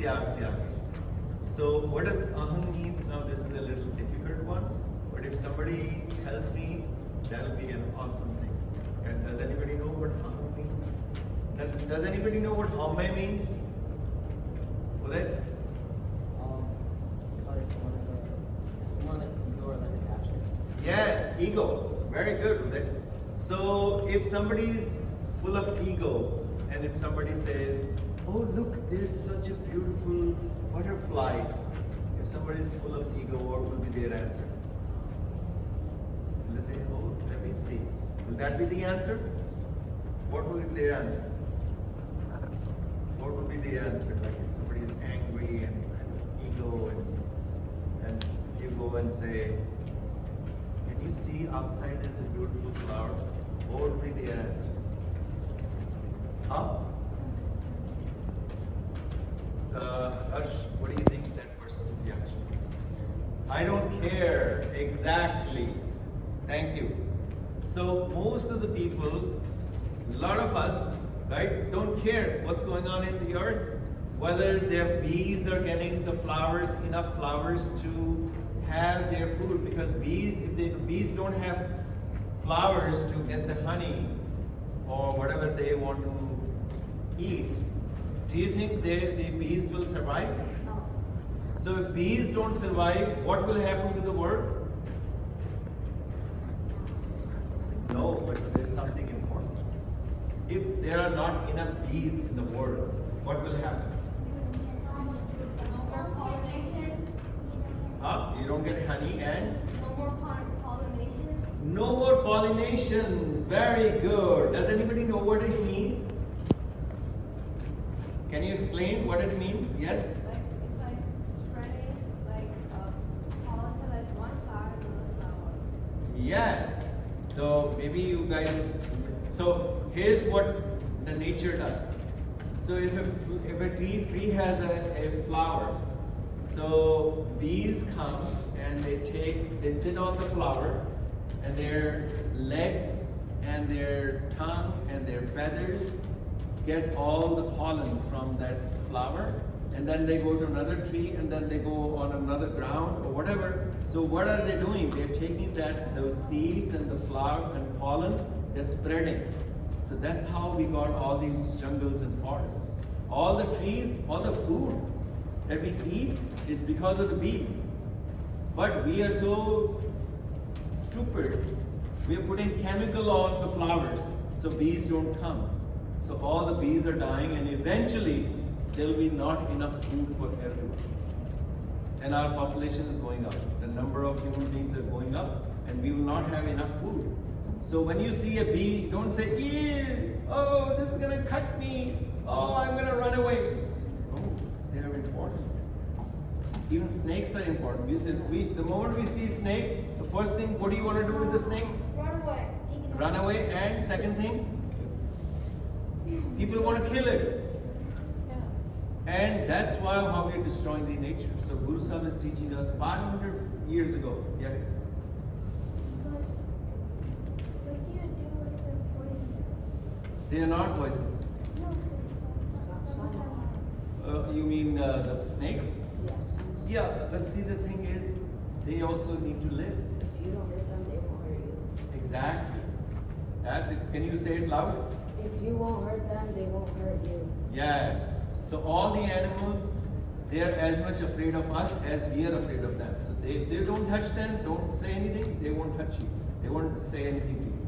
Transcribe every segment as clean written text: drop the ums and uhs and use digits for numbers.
tyag tyage. So what does aham means? Now this is a little difficult one, but if somebody tells me, that'll be an awesome thing. And does anybody know what aham means? Does anybody know what hame means? Uday? Sorry, someone like ego or like attachment. Yes, ego. Very good, Uday. So if somebody is full of ego, and if somebody says, oh look, there's such a beautiful butterfly. If somebody is full of ego, what will be their answer? Will they say, oh, let me see. Will that be the answer? What will be their answer? What will be the answer? Like if somebody is angry and kind of ego and if you go and say, can you see outside there's a beautiful flower? What will be their answer? Huh? Harsh, what do you think that person's reaction? I don't care. Exactly. Thank you. So most of the people, a lot of us, right, don't care what's going on in the earth, whether their bees are getting the flowers, enough flowers to have their food, because bees, if the bees don't have flowers to get the honey or whatever they want to eat, do you think the bees will survive? No. So if bees don't survive, what will happen to the world? No, but there's something important. If there are not enough bees in the world, what will happen? No more pollination. Huh? You don't get honey and No more pollination. no more pollination. Very good. Does anybody know what it means? Can you explain what it means? Yes? Like it's like spreading like pollen to like one flower to another flower. Yes. So maybe you guys. So here's what the nature does. So if a tree has a flower, so bees come and they sit on the flower, and their legs and their tongue and their feathers get all the pollen from that flower, and then they go to another tree, and then they go on another ground or whatever. So what are they doing? They're taking those seeds and the flower and pollen, they're spreading. So that's how we got all these jungles and forests. All the trees, all the food that we eat is because of the bees. But we are so stupid. We are putting chemical on the flowers so bees don't come. So all the bees are dying, and eventually there will be not enough food for everyone. And our population is going up. The number of human beings are going up, and we will not have enough food. So when you see a bee, don't say, ew, oh, this is gonna cut me. Oh, I'm gonna run away. No, they are important. Even snakes are important. The moment we see snake, the first thing, what do you want to do with the snake? Run away. Run away. And second thing, people want to kill it. And that's why how we are destroying the nature. So Guru Sahib is teaching us 500 years ago. Yes? What do you do with the poison? They are not poisonous. You mean the snakes? Yes. Yeah, but see, the thing is, they also need to live. If you don't hurt them, they won't hurt you. Exactly. That's it. Can you say it loud? If you won't hurt them, they won't hurt you. Yes. So all the animals, they are as much afraid of us as we are afraid of them. So they don't touch them, don't say anything, they won't touch you. They won't say anything to you.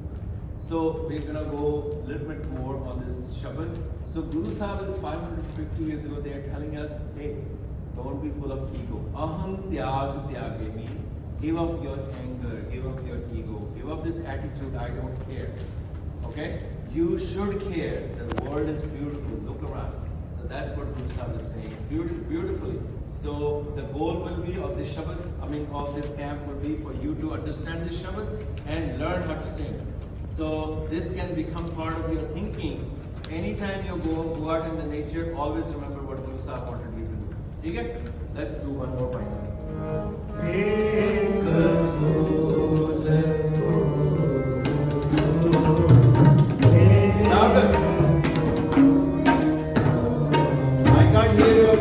So we're gonna go a little bit more on this Shabad. So Guru Sahib is 550 years ago, they are telling us, hey, don't be full of ego. Aham tyag tyage means give up your anger, give up your ego, give up this attitude, I don't care. Okay? You should care. The world is beautiful. Look around. So that's what Guru Sahib is saying beautifully. So the goal will be of this Shabad, of this camp will be for you to understand this Shabad and learn how to sing. So this can become part of your thinking. Anytime you go out in the nature, always remember what Guru Sahib wanted you to do. Okay? Let's do one more person. Louder. I can't hear you.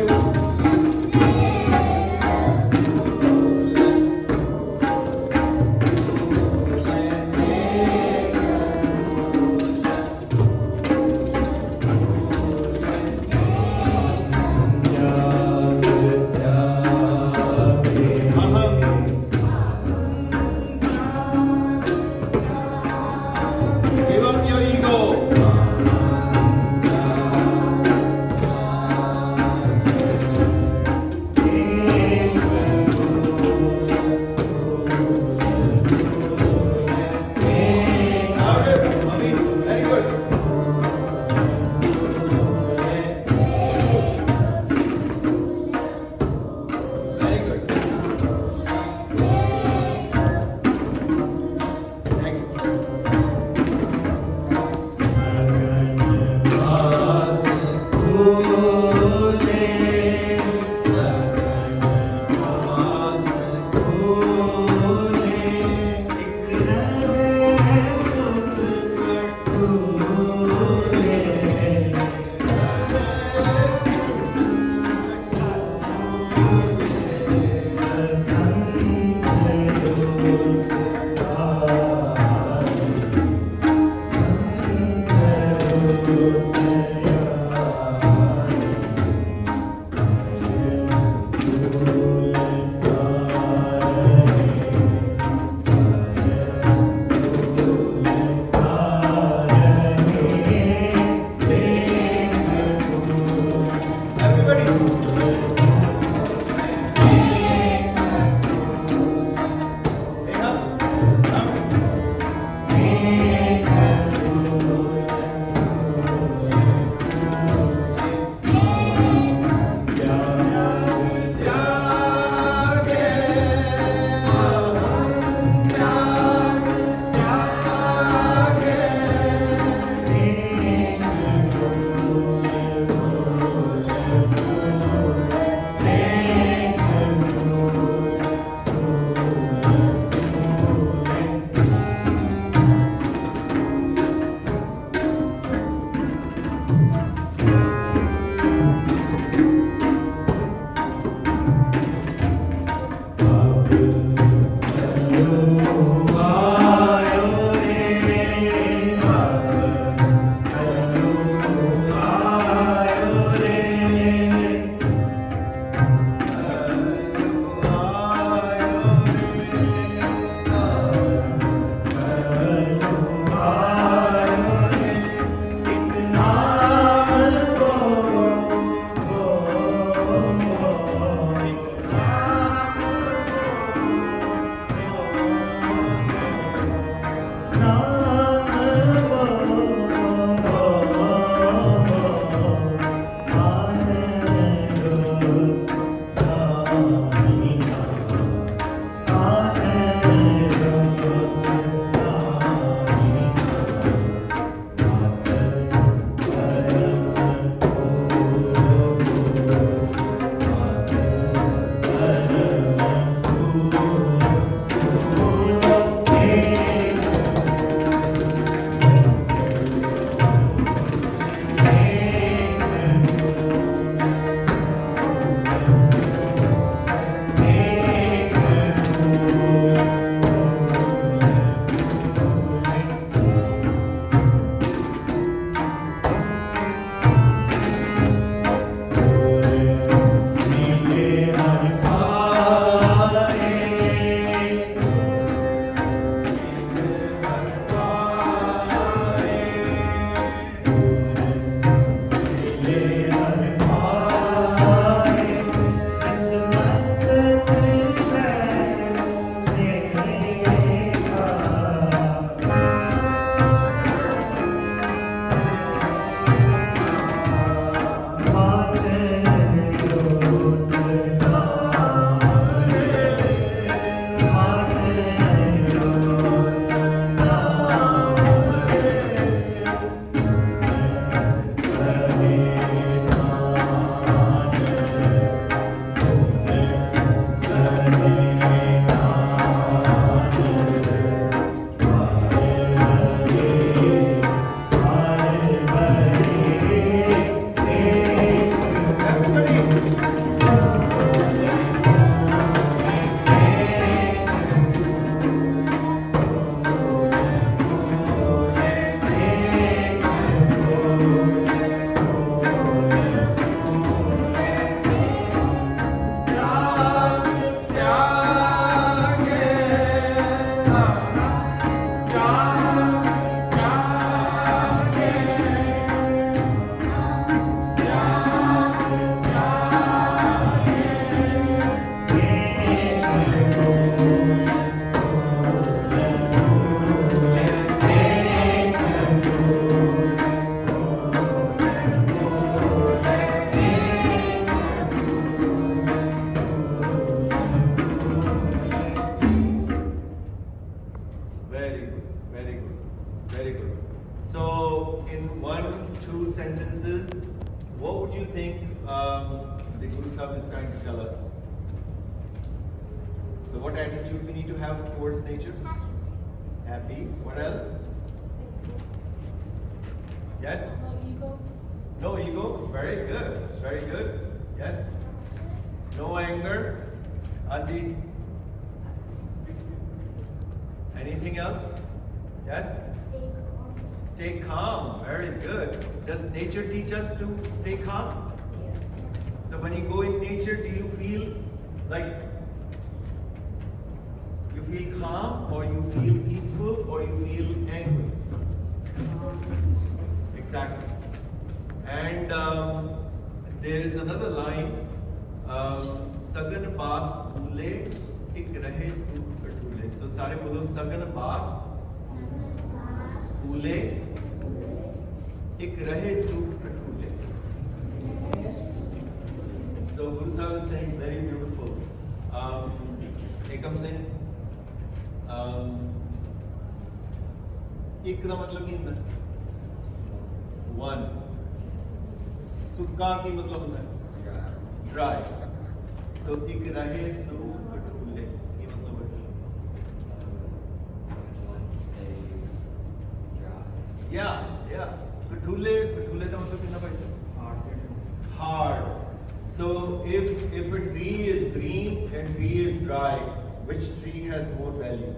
the Guru Sahib is trying to tell us. So what attitude we need to have towards nature? Happy. What else? Yes? No ego. No ego. Very good. Very good. Yes? No anger. Anji. Anything else? Yes? Stay calm. Very good. Does nature teach us to stay calm? So when you go in nature, do you feel like you feel calm, or you feel peaceful, or you feel angry? Exactly. And there is another line. Sagan baas bhule, ik rahe sukh patule. So sare bolo sagan baas bhule, ik rahe sukh patule. So Guru Sahib is saying very beautiful. Ekam Singh. एक का मतलब क्या होता है? One. सुक्का की मतलब होता है ड्राई. सो एक रहे सो कटुले ये मतलब है. या कटुले का मतलब कितना पैसा? Hard. So if a tree is green and tree is dry, which tree has more value?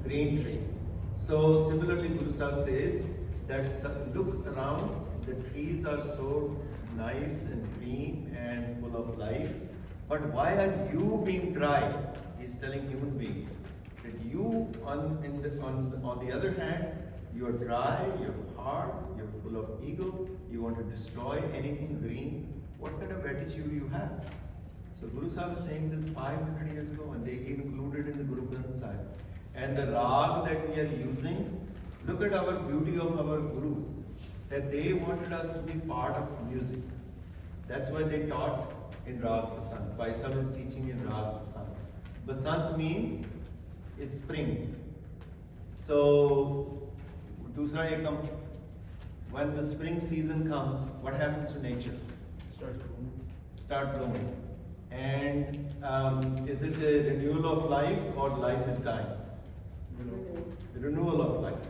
Green tree. So similarly, Guru Sahib says that look around, the trees are so nice and green and full of life, but why are you being dry? He's telling human beings that you, on the other hand, you are dry, you're hard, you're full of ego, you want to destroy anything green. What kind of attitude you have? So Guru Sahib is saying this 500 years ago, and they included in the Guru Granth Sahib. And the rag that we are using, look at our beauty of our Gurus, that they wanted us to be part of music. That's why they taught in Rag Basant. Vaisal is teaching in Rag Basant. Basant means is spring. So, dusra ekam, when the spring season comes, what happens to nature? Start blooming. And is it a renewal of life, or life is dying? Renewal of life.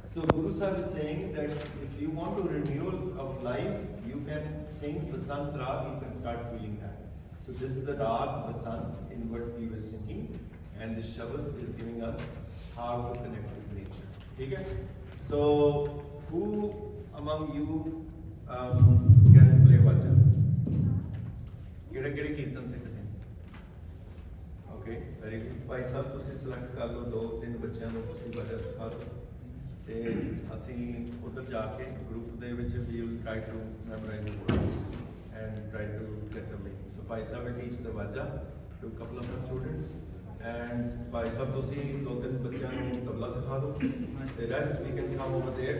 So Guru Sahib is saying that if you want to renewal of life, you can sing Basant Rag, you can start feeling that. So this is the Rag Basant in what we were singing, and the Shabad is giving us how to connect with nature. Okay? So who among you can play Vajan? ਕਿਹੜੇ ਕੀਰਤਨ ਸਿੱਖਦੇ? Okay, very good. ਭਾਈ ਸਾਹਿਬ ਤੁਸੀਂ select ਕਰ ਲਓ 2-3 ਬੱਚਿਆਂ ਨੂੰ, ਤੁਸੀਂ ਵਜਾ ਸਿਖਾ ਦਿਓ, ਤੇ ਅਸੀਂ ਉੱਧਰ ਜਾ ਕੇ ਗਰੁੱਪ ਦੇ ਵਿੱਚ we will try to memorise the words and try to get the meaning. So Bhai Sahib will teach the vaja to couple of students, and Bhai Sahib ਤੁਸੀਂ 2-3 ਬੱਚਿਆਂ ਨੂੰ ਤਬਲਾ ਸਿਖਾ ਦਿਓ, ਤੇ rest we can come over there.